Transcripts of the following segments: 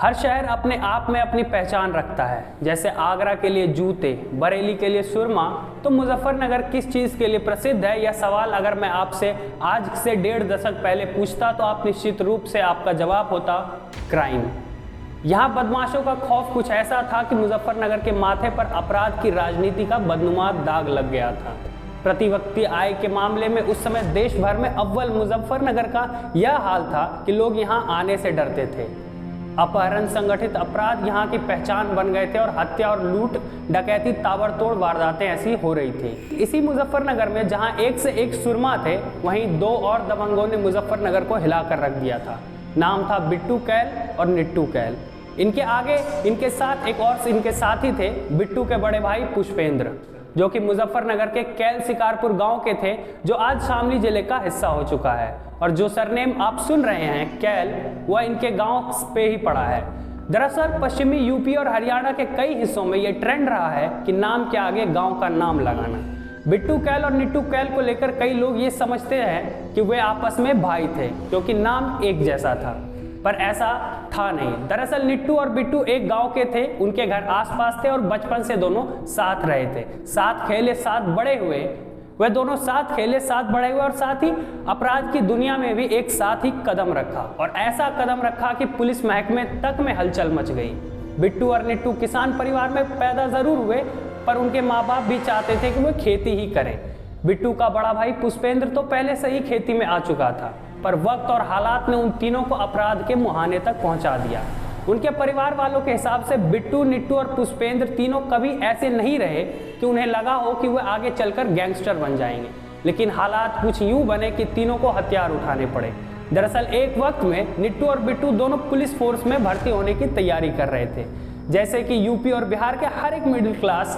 हर शहर अपने आप में अपनी पहचान रखता है। जैसे आगरा के लिए जूते, बरेली के लिए सुरमा, तो मुजफ्फरनगर किस चीज़ के लिए प्रसिद्ध है? यह सवाल अगर मैं आपसे आज से 1.5 दशक पहले पूछता तो आप निश्चित रूप से आपका जवाब होता क्राइम। यहाँ बदमाशों का खौफ कुछ ऐसा था कि मुजफ्फरनगर के माथे पर अपराध की राजनीति का बदनुमा दाग लग गया था। प्रति व्यक्ति आय के मामले में उस समय देश भर में अव्वल मुजफ्फरनगर का यह हाल था कि लोग यहाँ आने से डरते थे। अपहरण, संगठित अपराध यहाँ की पहचान बन गए थे और हत्या और लूट डकैती ताबड़तोड़ वारदातें ऐसी हो रही थी। इसी मुजफ्फरनगर में जहाँ एक से एक सुरमा थे, वहीं 2 और दबंगों ने मुजफ्फरनगर को हिलाकर रख दिया था। नाम था बिट्टू कैल और निट्टू कैल। इनके आगे इनके साथ एक और इनके साथी थे, बिट्टू के बड़े भाई पुष्पेंद्र, जो कि मुजफ्फरनगर के कैल शिकारपुर गांव के थे, जो आज शामली जिले का हिस्सा हो चुका है। और जो सरनेम आप सुन रहे हैं कैल, वह इनके गांव पे ही पड़ा है। दरअसल पश्चिमी यूपी और हरियाणा के कई हिस्सों में यह ट्रेंड रहा है कि नाम के आगे गांव का नाम लगाना। बिट्टू कैल और निट्टू कैल को लेकर कई लोग ये समझते हैं कि वे आपस में भाई थे, क्योंकि नाम एक जैसा था, पर ऐसा था नहीं। दरअसल निट्टू और बिट्टू एक गांव के थे, उनके घर आसपास थे और बचपन से दोनों साथ रहे थे। साथ खेले साथ बड़े हुए, वे दोनों साथ खेले साथ बड़े हुए और साथ ही अपराध की दुनिया में भी एक साथ ही कदम रखा, और ऐसा कदम रखा कि पुलिस महकमे तक में हलचल मच गई। बिट्टू और निट्टू किसान परिवार में पैदा जरूर हुए, पर उनके माँ बाप भी चाहते थे कि वे खेती ही करें। बिट्टू का बड़ा भाई पुष्पेंद्र तो पहले से ही खेती में आ चुका था, पर वक्त और हालात ने उन तीनों को अपराध के मुहाने तक पहुंचा दिया। उनके परिवार वालों के हिसाब से बिट्टू, निट्टू और पुष्पेंद्र तीनों कभी ऐसे नहीं रहे कि उन्हें लगा हो कि वे आगे चलकर गैंगस्टर बन जाएंगे, लेकिन हालात कुछ यूं बने कि तीनों को हथियार उठाने पड़े। दरअसल एक वक्त में निट्टू और बिट्टू दोनों पुलिस फोर्स में भर्ती होने की तैयारी कर रहे थे, जैसे कि यूपी और बिहार के हर एक मिडिल क्लास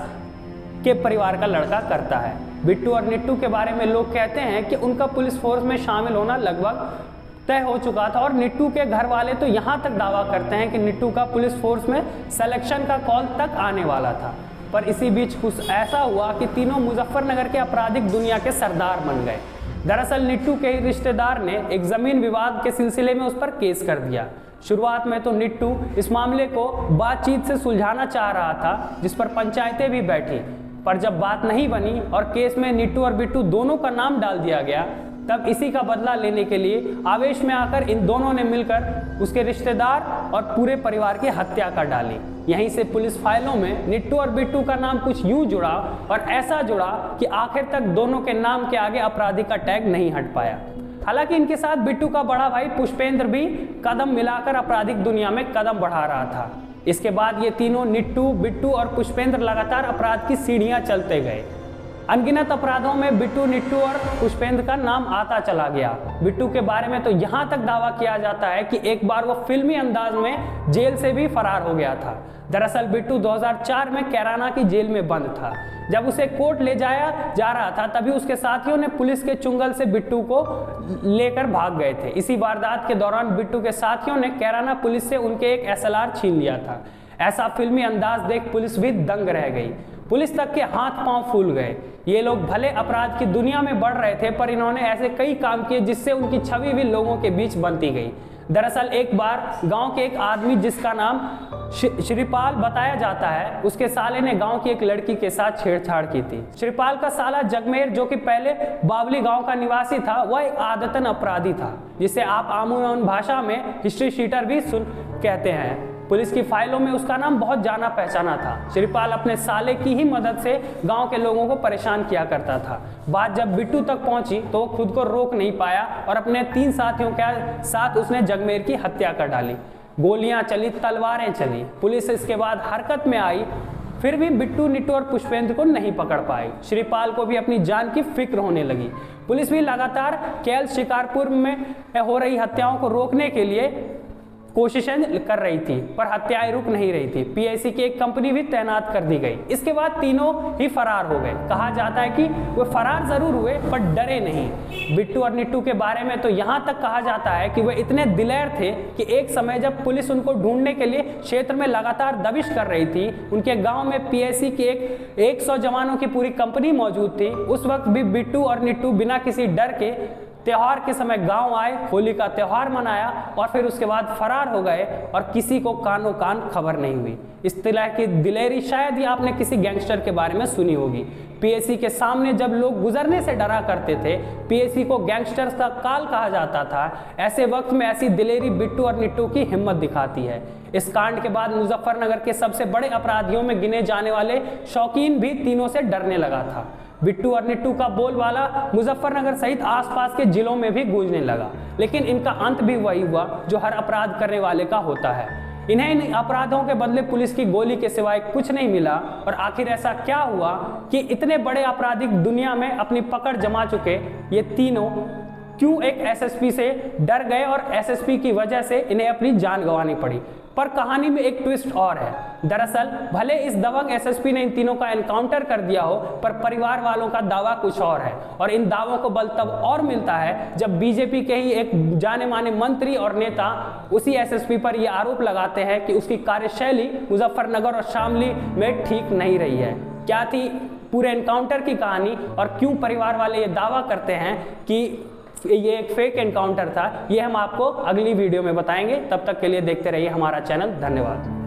के परिवार का लड़का करता है। बिट्टू और निट्टू के बारे में लोग कहते हैं कि उनका पुलिस फोर्स में शामिल होना लगभग तय हो चुका था, और निट्टू के घर वाले तो यहाँ तक दावा करते हैं कि निट्टू का पुलिस फोर्स में सिलेक्शन का कॉल तक आने वाला था। पर इसी बीच कुछ ऐसा हुआ कि तीनों मुजफ्फरनगर के आपराधिक दुनिया के सरदार बन गए। दरअसल निट्टू के ही रिश्तेदार ने एक जमीन विवाद के सिलसिले में उस पर केस कर दिया। शुरुआत में तो निट्टू इस मामले को बातचीत से सुलझाना चाह रहा था, जिस पर पंचायतें भी बैठी, पर जब बात नहीं बनी और केस में निट्टू और बिट्टू दोनों का नाम डाल दिया गया, तब इसी का बदला लेने के लिए आवेश में आकर इन दोनों ने मिलकर उसके रिश्तेदार और पूरे परिवार की हत्या कर डाली। यहीं से पुलिस फाइलों में निट्टू और बिट्टू का नाम कुछ यूं जुड़ा, और ऐसा जुड़ा कि आखिर तक दोनों के नाम के आगे अपराधी का टैग नहीं हट पाया। हालांकि इनके साथ बिट्टू का बड़ा भाई पुष्पेंद्र भी कदम मिलाकर आपराधिक दुनिया में कदम बढ़ा रहा था। इसके बाद ये तीनों निट्टू, बिट्टू और पुष्पेंद्र लगातार अपराध की सीढ़ियां चलते गए। अनगिनत अपराधों में बिट्टू, निट्टू और पुष्पेंद्र का नाम आता चला गया। बिट्टू के बारे में तो यहाँ तक दावा किया जाता है कि एक बार वो फिल्मी अंदाज में जेल से भी फरार हो गया था। दरअसल बिट्टू 2004 में कैराना की जेल में बंद था। जब उसे कोर्ट ले जाया जा रहा था, तभी उसके साथियों ने पुलिस के चुंगल से बिट्टू को लेकर भाग गए थे। इसी वारदात के दौरान बिट्टू के साथियों ने कैराना पुलिस से उनके एक SLR छीन लिया था। ऐसा फिल्मी अंदाज देख पुलिस भी दंग रह गई। पुलिस तक के हाथ पांव फूल गए। ये लोग भले अपराध की दुनिया में बढ़ रहे थे, पर इन्होंने ऐसे कई काम किए जिससे उनकी छवि भी लोगों के बीच बनती गई। दरअसल एक बार गांव के एक आदमी, जिसका नाम श्रीपाल बताया जाता है, उसके साले ने गांव की एक लड़की के साथ छेड़छाड़ की थी। श्रीपाल का साला जगमेर, जो कि पहले बावली गांव का निवासी था, वह एक आदतन अपराधी था, जिसे आप आमून भाषा में हिस्ट्री शीटर भी कहते हैं। पुलिस की फाइलों में उसका नाम बहुत जाना पहचाना था। श्रीपाल अपने साले की ही मदद से गांव के लोगों को परेशान किया करता था। बात जब बिट्टू तक पहुंची तो वो खुद को रोक नहीं पाया और अपने 3 साथियों के साथ उसने जगमेर की हत्या कर डाली। गोलियां चली, तलवारें चली। पुलिस इसके बाद हरकत में आई, फिर भी बिट्टू, निट्टू और पुष्पेंद्र को नहीं पकड़ पाई। श्रीपाल को भी अपनी जान की फिक्र होने लगी। पुलिस भी लगातार कैल शिकारपुर में हो रही हत्याओं को रोकने के लिए कोशिशें कर रही थी, पर हत्याएं रुक नहीं रही थी। PIC की एक कंपनी भी तैनात कर दी गई। इसके बाद तीनों ही फरार हो गए। कहा जाता है कि वे फरार जरूर हुए, पर डरे नहीं। बिट्टू और निट्टू के बारे में तो यहाँ तक कहा जाता है कि वे इतने दिलेर थे कि एक समय जब पुलिस उनको ढूंढने के लिए क्षेत्र में लगातार दबिश कर रही थी, उनके गाँव में PIC की 100 जवानों की पूरी कंपनी मौजूद थी। उस वक्त भी बिट्टू और निट्टू बिना किसी डर के त्योहार के समय गांव आए, होली का त्योहार मनाया और फिर उसके बाद फरार हो गए और किसी को कानो कान खबर नहीं हुई। इस तरह की दिलेरी शायद ही आपने किसी गैंगस्टर के बारे में सुनी होगी। पीएसी के सामने जब लोग गुजरने से डरा करते थे, पीएसी को गैंगस्टर्स का काल कहा जाता था, ऐसे वक्त में ऐसी दिलेरी बिट्टू और निट्टू की हिम्मत दिखाती है। इस कांड के बाद मुजफ्फरनगर के सबसे बड़े अपराधियों में गिने जाने वाले शौकीन भी तीनों से डरने लगा था। बिट्टू और निट्टू का बोलबाला मुजफ्फरनगर सहित आसपास के जिलों में भी गूंजने लगा, लेकिन इनका अंत भी वही हुआ जो हर अपराध करने वाले का होता है। इन्हें इन अपराधों के बदले पुलिस की गोली के सिवाय कुछ नहीं मिला। और आखिर ऐसा क्या हुआ कि इतने बड़े आपराधिक दुनिया में अपनी पकड़ जमा चुके ये तीनों क्यों एक एसएसपी से डर गए और एसएसपी की वजह से इन्हें अपनी जान गंवानी पड़ी? पर कहानी में एक ट्विस्ट और है। दरअसल भले इस दबंग एसएसपी ने इन तीनों का एनकाउंटर कर दिया हो, पर परिवार वालों का दावा कुछ और है। और इन दावों को बल तब और मिलता है जब बीजेपी के ही एक जाने माने मंत्री और नेता उसी एसएसपी पर यह आरोप लगाते हैं कि उसकी कार्यशैली मुजफ्फरनगर और शामली में ठीक नहीं रही है। क्या थी पूरे एनकाउंटर की कहानी और क्यों परिवार वाले ये दावा करते हैं कि ये एक फेक एनकाउंटर था, ये हम आपको अगली वीडियो में बताएंगे। तब तक के लिए देखते रहिए हमारा चैनल। धन्यवाद।